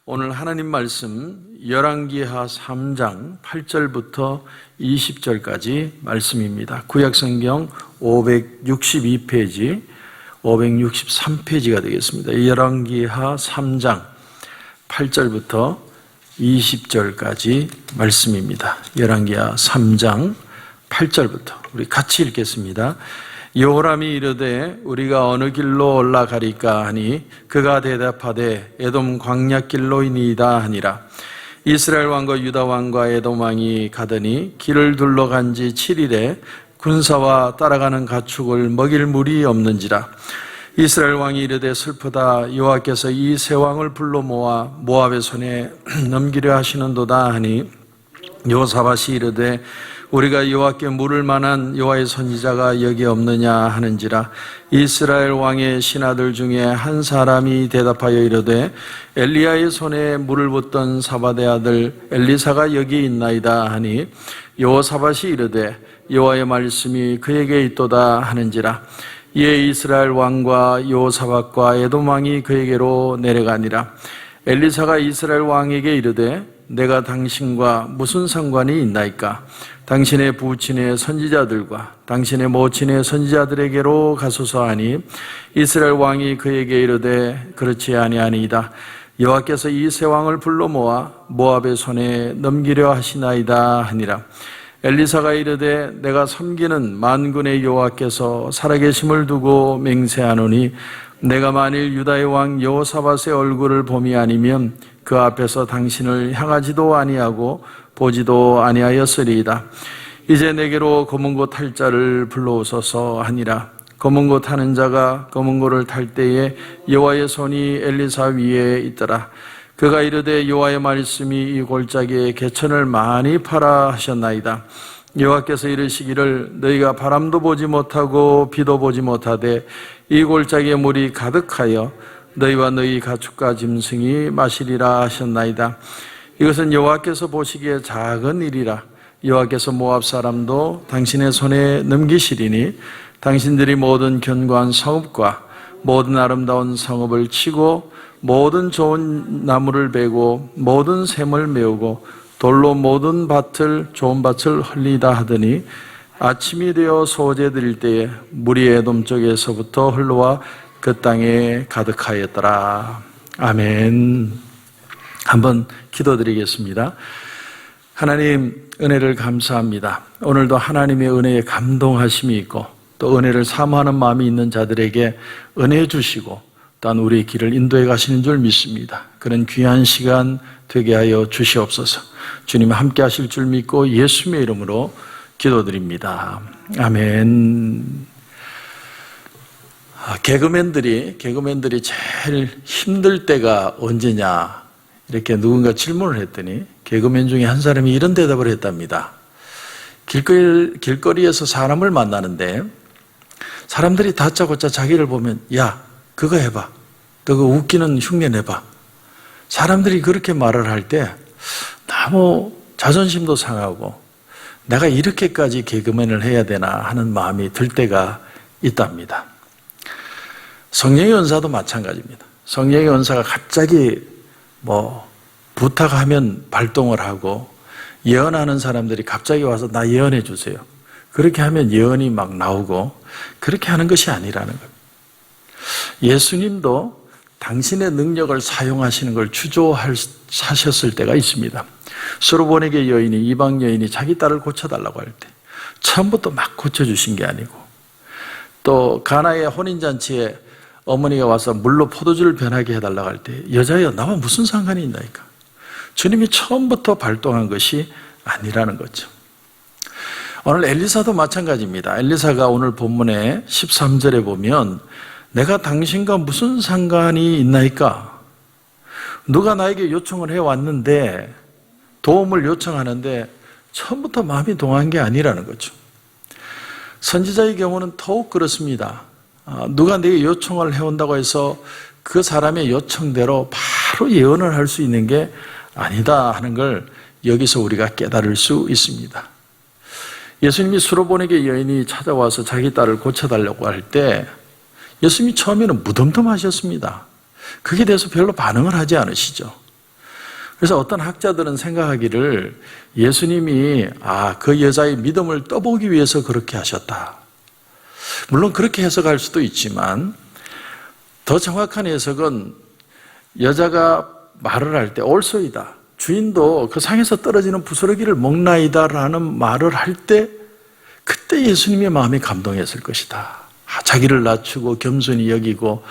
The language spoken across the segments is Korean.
오늘 하나님 말씀 열왕기하 3장 8절부터 20절까지 말씀입니다. 구약성경 562페이지, 563페이지가 되겠습니다. 열왕기하 3장 8절부터 20절까지 말씀입니다. 열왕기하 3장 8절부터 우리 같이 읽겠습니다. 여호람이 이르되 우리가 어느 길로 올라가리까 하니 그가 대답하되 에돔 광야길로이니이다 하니라. 이스라엘 왕과 유다 왕과 에돔 왕이 가더니 길을 둘러간 지 7일에 군사와 따라가는 가축을 먹일 물이 없는지라. 이스라엘 왕이 이르되 슬프다. 여호와께서 이 세 왕을 불러 모아 모압의 손에 넘기려 하시는도다 하니 여호사밧이 이르되 우리가 여호와께 물을 만한 여호와의 선지자가 여기 없느냐 하는지라. 이스라엘 왕의 신하들 중에 한 사람이 대답하여 이르되 엘리야의 손에 물을 붓던 사밧의 아들 엘리사가 여기 있나이다 하니 여호사밧이 이르되 여호와의 말씀이 그에게 있도다 하는지라. 이에 이스라엘 왕과 여호사밧과 에돔 왕이 그에게로 내려가니라. 엘리사가 이스라엘 왕에게 이르되 내가 당신과 무슨 상관이 있나이까? 당신의 부친의 선지자들과 당신의 모친의 선지자들에게로 가소서 하니 이스라엘 왕이 그에게 이르되 그렇지 아니하니이다. 여호와께서 이 세 왕을 불러 모아 모압의 손에 넘기려 하시나이다 하니라. 엘리사가 이르되 내가 섬기는 만군의 여호와께서 살아계심을 두고 맹세하노니 내가 만일 유다의 왕 여호사밧의 얼굴을 봄이 아니면 그 앞에서 당신을 향하지도 아니하고 보지도 아니하였으리이다. 이제 내게로 검은고 탈 자를 불러오소서 하니라. 검은고 타는 자가 검은고를 탈 때에 여호와의 손이 엘리사 위에 있더라. 그가 이르되 여호와의 말씀이 이 골짜기에 개천을 많이 파라 하셨나이다. 여호와께서 이르시기를 너희가 바람도 보지 못하고 비도 보지 못하되 이 골짜기에 물이 가득하여 너희와 너희 가축과 짐승이 마시리라 하셨나이다. 이것은 여호와께서 보시기에 작은 일이라. 여호와께서 모압 사람도 당신의 손에 넘기시리니 당신들이 모든 견고한 성읍과 모든 아름다운 성읍을 치고 모든 좋은 나무를 베고 모든 샘을 메우고 돌로 모든 밭을 좋은 밭을 흘리다 하더니 아침이 되어 소제 드릴 때에 물이 에돔 쪽에서부터 흘러와 그 땅에 가득하였더라. 아멘. 한번 기도드리겠습니다. 하나님 은혜를 감사합니다. 오늘도 하나님의 은혜에 감동하심이 있고 또 은혜를 사모하는 마음이 있는 자들에게 은혜 주시고 또한 우리의 길을 인도해 가시는 줄 믿습니다. 그런 귀한 시간 되게 하여 주시옵소서. 주님 함께 하실 줄 믿고 예수님의 이름으로 기도드립니다. 아멘. 개그맨들이 제일 힘들 때가 언제냐 이렇게 누군가 질문을 했더니 개그맨 중에 한 사람이 이런 대답을 했답니다. 길거리에서 사람을 만나는데 사람들이 다짜고짜 자기를 보면 야 그거 해봐, 너 그거 웃기는 흉내 내봐. 사람들이 그렇게 말을 할 때 너무 자존심도 상하고 내가 이렇게까지 개그맨을 해야 되나 하는 마음이 들 때가 있답니다. 성령의 은사도 마찬가지입니다. 성령의 은사가 갑자기 부탁하면 발동을 하고 예언하는 사람들이 갑자기 와서 나 예언해 주세요. 그렇게 하면 예언이 막 나오고 그렇게 하는 것이 아니라는 겁니다. 예수님도 당신의 능력을 사용하시는 걸 주저하셨을 때가 있습니다. 수르보니게 여인이 이방 여인이 자기 딸을 고쳐달라고 할 때 처음부터 막 고쳐주신 게 아니고 또 가나의 혼인잔치에 어머니가 와서 물로 포도주를 변하게 해달라고 할 때 여자여 나와 무슨 상관이 있나이까. 주님이 처음부터 발동한 것이 아니라는 거죠. 오늘 엘리사도 마찬가지입니다. 엘리사가 오늘 본문의 13절에 보면 내가 당신과 무슨 상관이 있나이까. 누가 나에게 요청을 해왔는데 도움을 요청하는데 처음부터 마음이 동한 게 아니라는 거죠. 선지자의 경우는 더욱 그렇습니다. 누가 내게 요청을 해온다고 해서 그 사람의 요청대로 바로 예언을 할 수 있는 게 아니다 하는 걸 여기서 우리가 깨달을 수 있습니다. 예수님이 수르보니게 여인이 찾아와서 자기 딸을 고쳐달라고 할 때 예수님이 처음에는 무덤덤하셨습니다. 그게 대해서 별로 반응을 하지 않으시죠. 그래서 어떤 학자들은 생각하기를 예수님이 그 여자의 믿음을 떠보기 위해서 그렇게 하셨다. 물론 그렇게 해석할 수도 있지만 더 정확한 해석은 여자가 말을 할 때 올소이다. 주인도 그 상에서 떨어지는 부스러기를 먹나이다 라는 말을 할 때 그때 예수님의 마음이 감동했을 것이다. 자기를 낮추고 겸손히 여기고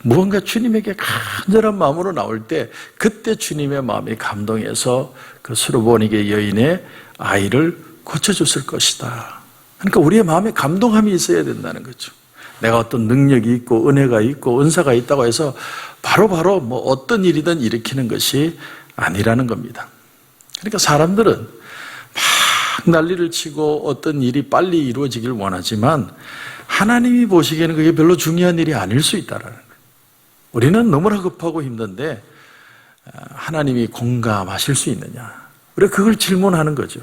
무언가 주님에게 간절한 마음으로 나올 때 그때 주님의 마음이 감동해서 그 수르보니게 여인의 아이를 고쳐줬을 것이다. 그러니까 우리의 마음에 감동함이 있어야 된다는 거죠. 내가 어떤 능력이 있고 은혜가 있고 은사가 있다고 해서 바로바로 뭐 어떤 일이든 일으키는 것이 아니라는 겁니다. 그러니까 사람들은 막 난리를 치고 어떤 일이 빨리 이루어지길 원하지만 하나님이 보시기에는 그게 별로 중요한 일이 아닐 수 있다는 거예요. 우리는 너무나 급하고 힘든데 하나님이 공감하실 수 있느냐? 그래 그걸 질문하는 거죠.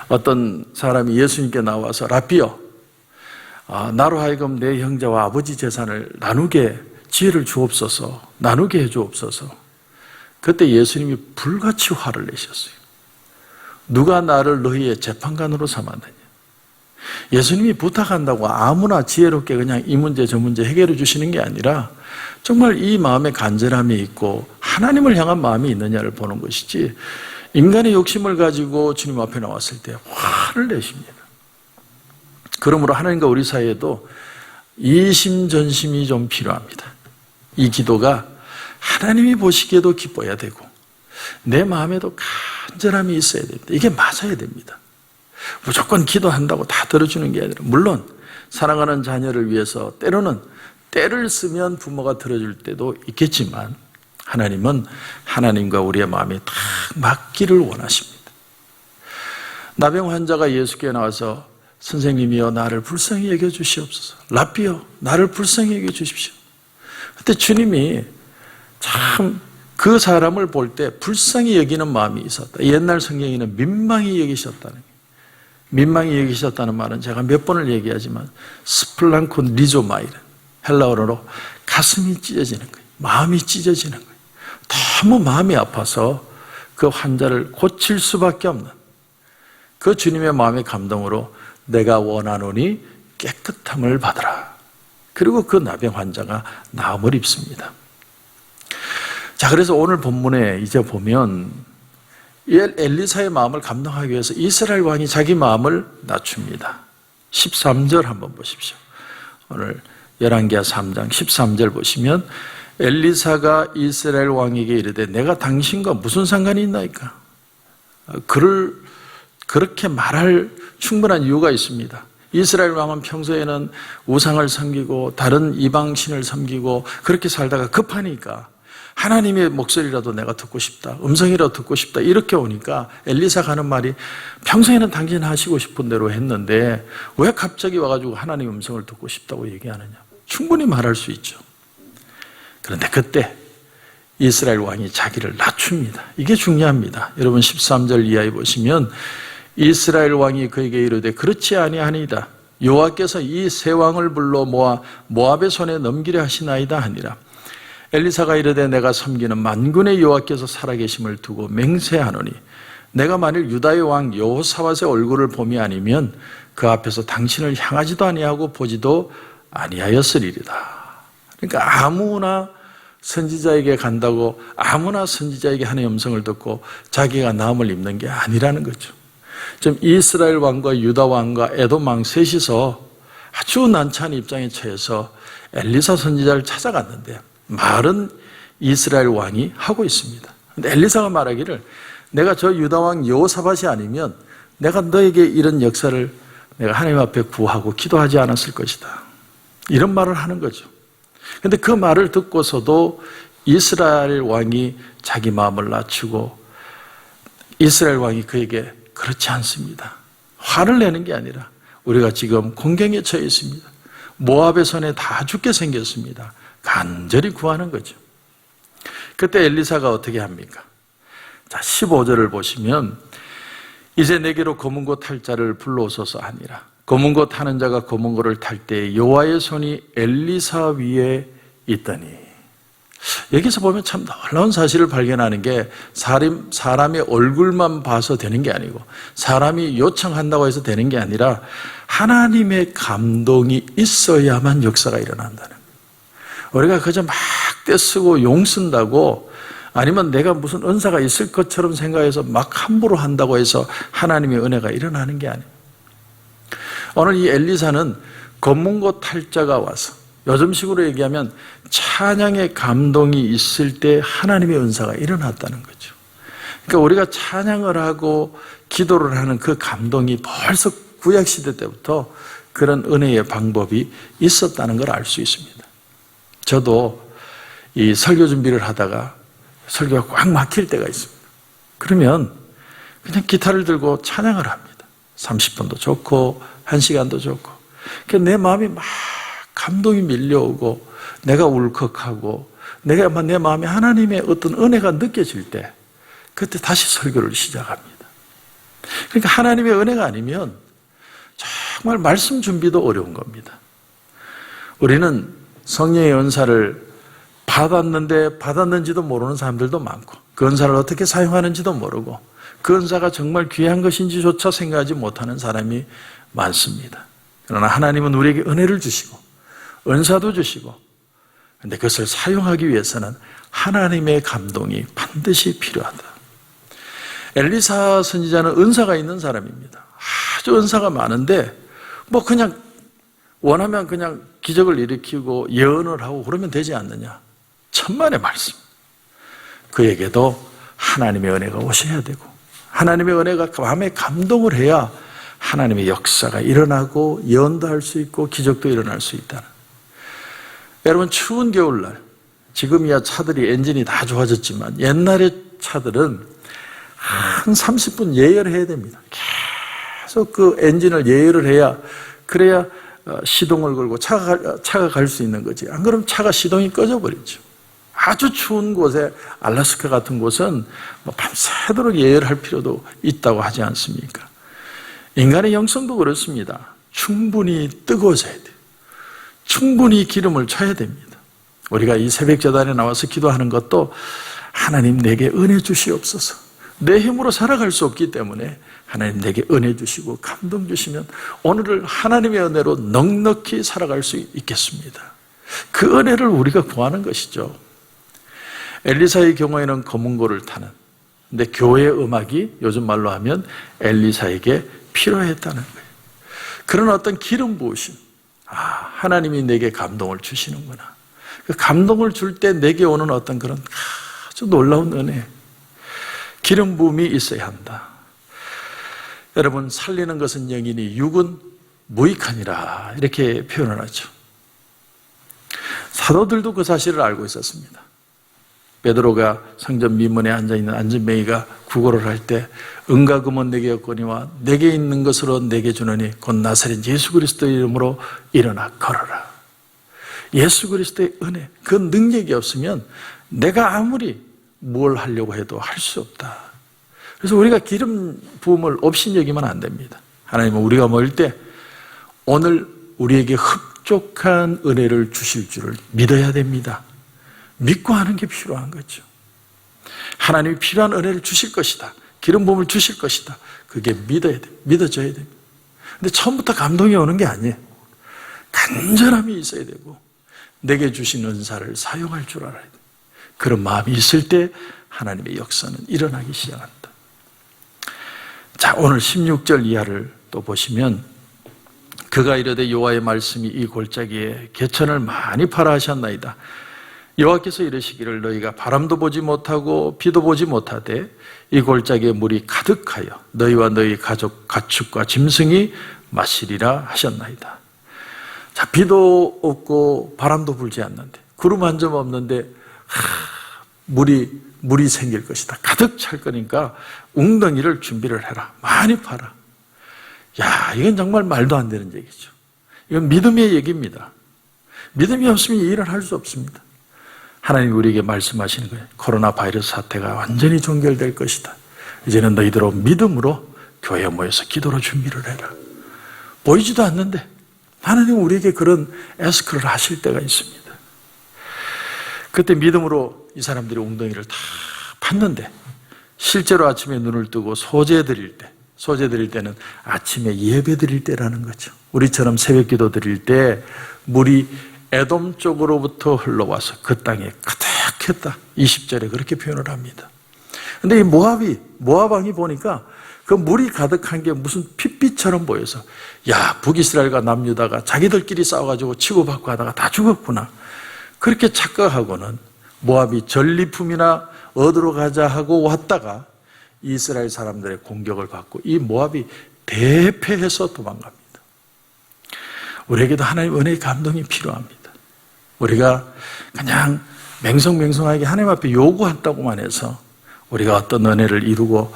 어떤 사람이 예수님께 나와서 라삐여, 나로 하여금 내 형제와 아버지 재산을 나누게 지혜를 주옵소서, 나누게 해주옵소서. 그때 예수님이 불같이 화를 내셨어요. 누가 나를 너희의 재판관으로 삼았느냐? 예수님이 부탁한다고 아무나 지혜롭게 그냥 이 문제 저 문제 해결해 주시는 게 아니라 정말 이 마음에 간절함이 있고 하나님을 향한 마음이 있느냐를 보는 것이지 인간의 욕심을 가지고 주님 앞에 나왔을 때 화를 내십니다. 그러므로 하나님과 우리 사이에도 이심전심이 좀 필요합니다. 이 기도가 하나님이 보시기에도 기뻐야 되고 내 마음에도 간절함이 있어야 됩니다. 이게 맞아야 됩니다. 무조건 기도한다고 다 들어주는 게 아니라 물론 사랑하는 자녀를 위해서 때로는 때를 쓰면 부모가 들어줄 때도 있겠지만 하나님은 하나님과 우리의 마음이 딱 맞기를 원하십니다. 나병 환자가 예수께 나와서 선생님이여 나를 불쌍히 여겨주시옵소서, 라삐여 나를 불쌍히 여겨주십시오. 그때 주님이 참 그 사람을 볼 때 불쌍히 여기는 마음이 있었다. 옛날 성경에는 민망히 여기셨다는 거예요. 민망히 여기셨다는 말은 제가 몇 번을 얘기하지만 스플랑콘 리조마이는 헬라어로 가슴이 찢어지는 거예요. 마음이 찢어지는 거예요. 너무 마음이 아파서 그 환자를 고칠 수밖에 없는 그 주님의 마음의 감동으로 내가 원하노니 깨끗함을 받으라. 그리고 그 나병 환자가 나음을 입습니다. 자, 그래서 오늘 본문에 이제 보면 엘리사의 마음을 감동하기 위해서 이스라엘 왕이 자기 마음을 낮춥니다. 13절 한번 보십시오. 오늘 열왕기하 3장 13절 보시면 엘리사가 이스라엘 왕에게 이르되 내가 당신과 무슨 상관이 있나이까? 그를 그렇게 말할 충분한 이유가 있습니다. 이스라엘 왕은 평소에는 우상을 섬기고 다른 이방신을 섬기고 그렇게 살다가 급하니까 하나님의 목소리라도 내가 듣고 싶다, 음성이라도 듣고 싶다 이렇게 오니까 엘리사가 하는 말이 평소에는 당신 하시고 싶은 대로 했는데 왜 갑자기 와가지고 하나님 음성을 듣고 싶다고 얘기하느냐. 충분히 말할 수 있죠. 그런데 그때 이스라엘 왕이 자기를 낮춥니다. 이게 중요합니다. 여러분 13절 이하에 보시면 이스라엘 왕이 그에게 이르되 그렇지 아니하니이다. 여호와께서 이 세 왕을 불러 모아 모압의 손에 넘기려 하시나이다 하니라. 엘리사가 이르되 내가 섬기는 만군의 여호와께서 살아계심을 두고 맹세하노니 내가 만일 유다의 왕 여호사밧의 얼굴을 봄이 아니면 그 앞에서 당신을 향하지도 아니하고 보지도 아니하였으리이다. 그러니까 아무나 선지자에게 간다고 아무나 선지자에게 하나님의 음성을 듣고 자기가 나음을 입는 게 아니라는 거죠. 지금 이스라엘 왕과 유다 왕과 에돔 왕 셋이서 아주 난처한 입장에 처해서 엘리사 선지자를 찾아갔는데 말은 이스라엘 왕이 하고 있습니다. 근데 엘리사가 말하기를 내가 저 유다 왕 여호사밧이 아니면 내가 너에게 이런 역사를 내가 하나님 앞에 구하고 기도하지 않았을 것이다. 이런 말을 하는 거죠. 근데 그 말을 듣고서도 이스라엘 왕이 자기 마음을 낮추고 이스라엘 왕이 그에게 그렇지 않습니다. 화를 내는 게 아니라 우리가 지금 공경에 처해 있습니다. 모압의 손에 다 죽게 생겼습니다. 간절히 구하는 거죠. 그때 엘리사가 어떻게 합니까? 자, 15절을 보시면 이제 내게로 검은 고 탈 자를 불러오소서 하니라. 검은 고 타는 자가 검은 고를 탈 때 여호와의 손이 엘리사 위에 있더니 여기서 보면 참 놀라운 사실을 발견하는 게 사람의 얼굴만 봐서 되는 게 아니고 사람이 요청한다고 해서 되는 게 아니라 하나님의 감동이 있어야만 역사가 일어난다는 거예요. 우리가 그저 막 떼쓰고 용 쓴다고 아니면 내가 무슨 은사가 있을 것처럼 생각해서 막 함부로 한다고 해서 하나님의 은혜가 일어나는 게 아니에요. 오늘 이 엘리사는 검문고 탈자가 와서 요즘식으로 얘기하면 찬양의 감동이 있을 때 하나님의 은사가 일어났다는 거죠. 그러니까 우리가 찬양을 하고 기도를 하는 그 감동이 벌써 구약시대 때부터 그런 은혜의 방법이 있었다는 걸 알 수 있습니다. 저도 이 설교 준비를 하다가 설교가 꽉 막힐 때가 있습니다. 그러면 그냥 기타를 들고 찬양을 합니다. 30분도 좋고 1시간도 좋고 그러니까 내 마음이 막 감동이 밀려오고 내가 울컥하고 내 마음에 하나님의 어떤 은혜가 느껴질 때 그때 다시 설교를 시작합니다. 그러니까 하나님의 은혜가 아니면 정말 말씀 준비도 어려운 겁니다. 우리는 성령의 은사를 받았는데 받았는지도 모르는 사람들도 많고 그 은사를 어떻게 사용하는지도 모르고 그 은사가 정말 귀한 것인지조차 생각하지 못하는 사람이 많습니다. 그러나 하나님은 우리에게 은혜를 주시고 은사도 주시고 그런데 그것을 사용하기 위해서는 하나님의 감동이 반드시 필요하다. 엘리사 선지자는 은사가 있는 사람입니다. 아주 은사가 많은데 뭐 그냥 원하면 그냥 기적을 일으키고 예언을 하고 그러면 되지 않느냐. 천만의 말씀. 그에게도 하나님의 은혜가 오셔야 되고 하나님의 은혜가 마음에 감동을 해야 하나님의 역사가 일어나고 예언도 할 수 있고 기적도 일어날 수 있다는. 여러분 추운 겨울날 지금이야 차들이 엔진이 다 좋아졌지만 옛날의 차들은 한 30분 예열을 해야 됩니다. 계속 그 엔진을 예열을 해야 그래야 시동을 걸고 차가 갈 수 있는 거지. 안 그러면 차가 시동이 꺼져버리죠. 아주 추운 곳에 알래스카 같은 곳은 뭐 밤새도록 예열할 필요도 있다고 하지 않습니까? 인간의 영성도 그렇습니다. 충분히 뜨거워져야 돼요. 충분히 기름을 쳐야 됩니다. 우리가 이 새벽 제단에 나와서 기도하는 것도 하나님 내게 은혜 주시옵소서. 내 힘으로 살아갈 수 없기 때문에 하나님 내게 은혜 주시고 감동 주시면 오늘을 하나님의 은혜로 넉넉히 살아갈 수 있겠습니다. 그 은혜를 우리가 구하는 것이죠. 엘리사의 경우에는 검은고를 타는, 근데 교회의 음악이 요즘 말로 하면 엘리사에게 필요했다는 거예요. 그런 어떤 기름 부으심, 하나님이 내게 감동을 주시는구나. 그 감동을 줄 때 내게 오는 어떤 그런 아주 놀라운 은혜, 기름 부음이 있어야 한다. 여러분, 살리는 것은 영이니 육은 무익하니라 이렇게 표현을 하죠. 사도들도 그 사실을 알고 있었습니다. 베드로가 성전 미문에 앉아있는 안진뱅이가 구걸을 할 때 은과 금은 내게 없거니와 내게 있는 것으로 내게 주노니 곧 나사렛 예수 그리스도의 이름으로 일어나 걸어라. 예수 그리스도의 은혜, 그 능력이 없으면 내가 아무리 뭘 하려고 해도 할 수 없다. 그래서 우리가 기름 부음을 없인 여기면 안 됩니다. 하나님은 우리가 모일 때 오늘 우리에게 흡족한 은혜를 주실 줄을 믿어야 됩니다. 믿고 하는 게 필요한 거죠. 하나님이 필요한 은혜를 주실 것이다. 기름 부음을 주실 것이다. 그게 믿어야 돼. 믿어져야 됩니다. 근데 처음부터 감동이 오는 게 아니에요. 간절함이 있어야 되고 내게 주신 은사를 사용할 줄 알아야 돼. 그런 마음이 있을 때 하나님의 역사는 일어나기 시작한다. 자, 오늘 16절 이하를 또 보시면 그가 이르되 여호와의 말씀이 이 골짜기에 개천을 많이 파라 하셨나이다. 여호와께서 이르시기를 너희가 바람도 보지 못하고 비도 보지 못하되 이 골짜기에 물이 가득하여 너희와 너희 가족 가축과 짐승이 마시리라 하셨나이다. 자, 비도 없고 바람도 불지 않는데 구름 한 점 없는데 물이 생길 것이다. 가득 찰 거니까 웅덩이를 준비를 해라. 많이 파라. 야, 이건 정말 말도 안 되는 얘기죠. 이건 믿음의 얘기입니다. 믿음이 없으면 이 일을 할 수 없습니다. 하나님이 우리에게 말씀하시는 거예요. 코로나 바이러스 사태가 완전히 종결될 것이다. 이제는 너희들로 믿음으로 교회에 모여서 기도로 준비를 해라. 보이지도 않는데 하나님은 우리에게 그런 에스크를 하실 때가 있습니다. 그때 믿음으로 이 사람들이 웅덩이를 다 팠는데 실제로 아침에 눈을 뜨고 소재 드릴 때는 아침에 예배 드릴 때라는 거죠. 우리처럼 새벽 기도 드릴 때 물이 에돔 쪽으로부터 흘러와서 그 땅에 가득했다. 20절에 그렇게 표현을 합니다. 근데 이 모압 왕이 보니까 그 물이 가득한 게 무슨 핏빛처럼 보여서 야, 북이스라엘과 남유다가 자기들끼리 싸워가지고 치고받고 하다가 다 죽었구나. 그렇게 착각하고는 모압이 전리품이나 얻으러 가자 하고 왔다가 이스라엘 사람들의 공격을 받고 이 모압이 대패해서 도망갑니다. 우리에게도 하나님의 은혜의 감동이 필요합니다. 우리가 그냥 맹성맹성하게 하나님 앞에 요구한다고만 해서 우리가 어떤 은혜를 이루고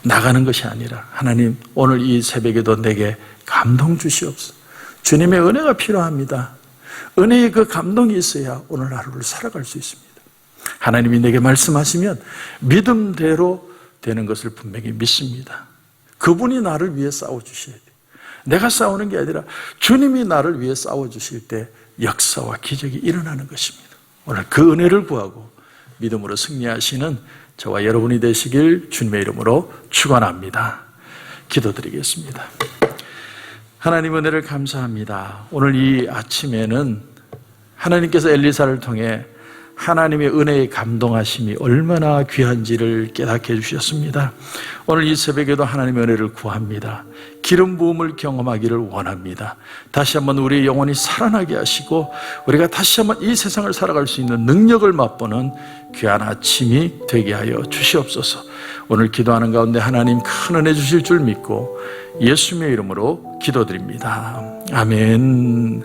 나가는 것이 아니라 하나님 오늘 이 새벽에도 내게 감동 주시옵소서. 주님의 은혜가 필요합니다. 은혜의 그 감동이 있어야 오늘 하루를 살아갈 수 있습니다. 하나님이 내게 말씀하시면 믿음대로 되는 것을 분명히 믿습니다. 그분이 나를 위해 싸워주셔야 돼요. 내가 싸우는 게 아니라 주님이 나를 위해 싸워주실 때 역사와 기적이 일어나는 것입니다. 오늘 그 은혜를 구하고 믿음으로 승리하시는 저와 여러분이 되시길 주님의 이름으로 축원합니다. 기도드리겠습니다. 하나님 은혜를 감사합니다. 오늘 이 아침에는 하나님께서 엘리사를 통해 하나님의 은혜에 감동하심이 얼마나 귀한지를 깨닫게 해주셨습니다. 오늘 이 새벽에도 하나님의 은혜를 구합니다. 기름 부음을 경험하기를 원합니다. 다시 한번 우리의 영혼이 살아나게 하시고 우리가 다시 한번 이 세상을 살아갈 수 있는 능력을 맛보는 귀한 아침이 되게 하여 주시옵소서. 오늘 기도하는 가운데 하나님 큰 은혜 주실 줄 믿고 예수님의 이름으로 기도드립니다. 아멘.